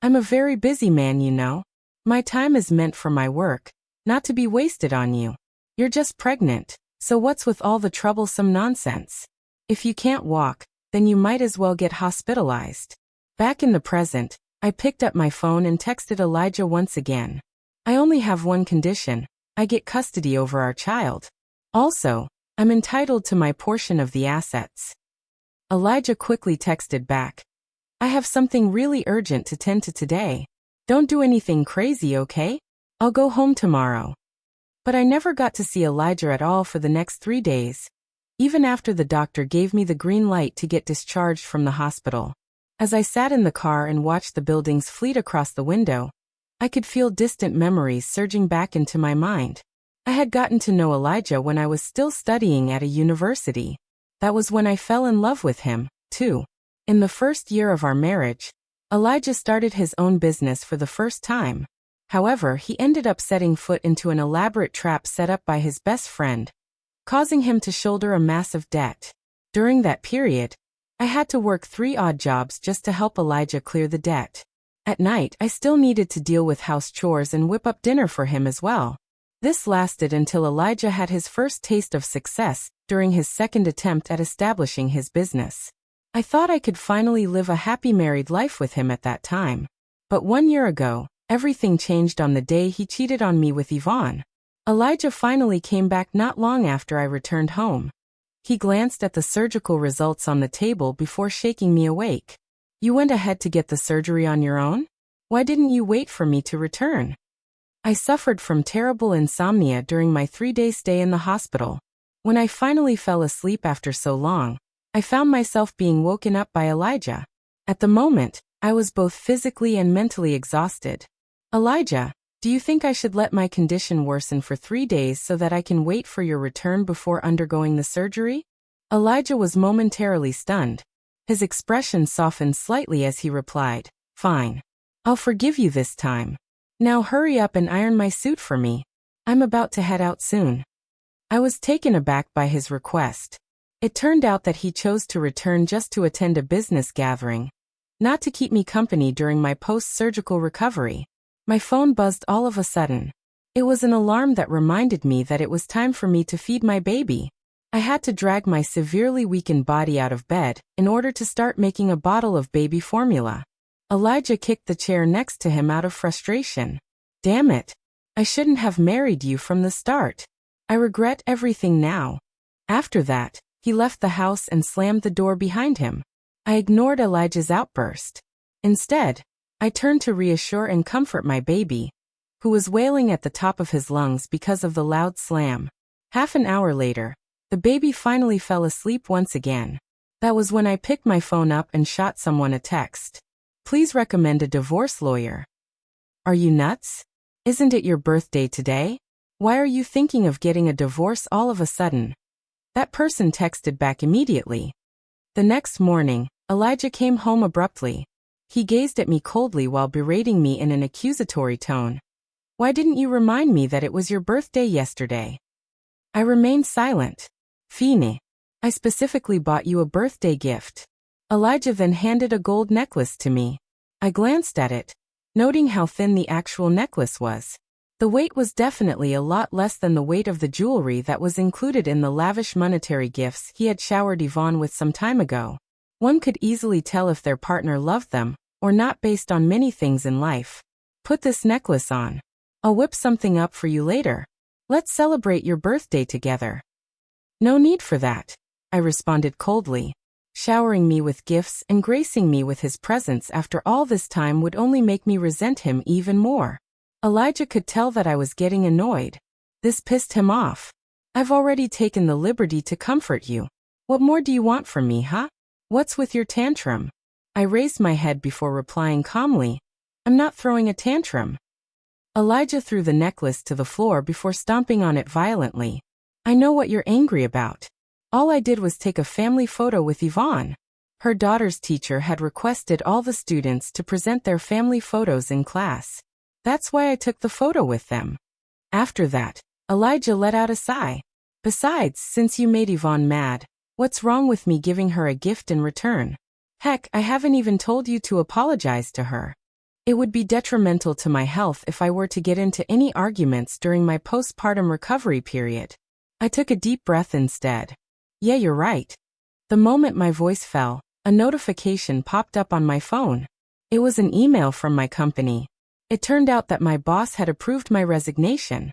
I'm a very busy man, you know. My time is meant for my work, not to be wasted on you. You're just pregnant, so what's with all the troublesome nonsense? If you can't walk, then you might as well get hospitalized. Back in the present, I picked up my phone and texted Elijah once again. I only have one condition. I get custody over our child. Also, I'm entitled to my portion of the assets. Elijah quickly texted back. I have something really urgent to tend to today. Don't do anything crazy, okay? I'll go home tomorrow. But I never got to see Elijah at all for the next 3 days. Even after the doctor gave me the green light to get discharged from the hospital. As I sat in the car and watched the buildings fleet across the window, I could feel distant memories surging back into my mind. I had gotten to know Elijah when I was still studying at a university. That was when I fell in love with him, too. In the first year of our marriage, Elijah started his own business for the first time. However, he ended up setting foot into an elaborate trap set up by his best friend, causing him to shoulder a massive debt. During that period, I had to work 3 odd jobs just to help Elijah clear the debt. At night, I still needed to deal with house chores and whip up dinner for him as well. This lasted until Elijah had his first taste of success during his second attempt at establishing his business. I thought I could finally live a happy married life with him at that time. But 1 year ago, everything changed on the day he cheated on me with Yvonne. Elijah finally came back not long after I returned home. He glanced at the surgical results on the table before shaking me awake. You went ahead to get the surgery on your own? Why didn't you wait for me to return? I suffered from terrible insomnia during my 3-day stay in the hospital. When I finally fell asleep after so long, I found myself being woken up by Elijah. At the moment, I was both physically and mentally exhausted. Elijah, do you think I should let my condition worsen for 3 days so that I can wait for your return before undergoing the surgery? Elijah was momentarily stunned. His expression softened slightly as he replied, Fine. I'll forgive you this time. Now hurry up and iron my suit for me. I'm about to head out soon. I was taken aback by his request. It turned out that he chose to return just to attend a business gathering, not to keep me company during my post-surgical recovery. My phone buzzed all of a sudden. It was an alarm that reminded me that it was time for me to feed my baby. I had to drag my severely weakened body out of bed in order to start making a bottle of baby formula. Elijah kicked the chair next to him out of frustration. Damn it. I shouldn't have married you from the start. I regret everything now. After that, he left the house and slammed the door behind him. I ignored Elijah's outburst. Instead, I turned to reassure and comfort my baby, who was wailing at the top of his lungs because of the loud slam. Half an hour later, the baby finally fell asleep once again. That was when I picked my phone up and shot someone a text. Please recommend a divorce lawyer. Are you nuts? Isn't it your birthday today? Why are you thinking of getting a divorce all of a sudden? That person texted back immediately. The next morning, Elijah came home abruptly. He gazed at me coldly while berating me in an accusatory tone. Why didn't you remind me that it was your birthday yesterday? I remained silent. Fine. I specifically bought you a birthday gift. Elijah then handed a gold necklace to me. I glanced at it, noting how thin the actual necklace was. The weight was definitely a lot less than the weight of the jewelry that was included in the lavish monetary gifts he had showered Yvonne with some time ago. One could easily tell if their partner loved them, or not based on many things in life. Put this necklace on. I'll whip something up for you later. Let's celebrate your birthday together. No need for that, I responded coldly. Showering me with gifts and gracing me with his presence after all this time would only make me resent him even more. Elijah could tell that I was getting annoyed. This pissed him off. I've already taken the liberty to comfort you. What more do you want from me, huh? What's with your tantrum? I raised my head before replying calmly. I'm not throwing a tantrum. Elijah threw the necklace to the floor before stomping on it violently. I know what you're angry about. All I did was take a family photo with Yvonne. Her daughter's teacher had requested all the students to present their family photos in class. That's why I took the photo with them. After that, Elijah let out a sigh. Besides, since you made Yvonne mad, what's wrong with me giving her a gift in return? Heck, I haven't even told you to apologize to her. It would be detrimental to my health if I were to get into any arguments during my postpartum recovery period. I took a deep breath instead. Yeah, you're right. The moment my voice fell, a notification popped up on my phone. It was an email from my company. It turned out that my boss had approved my resignation.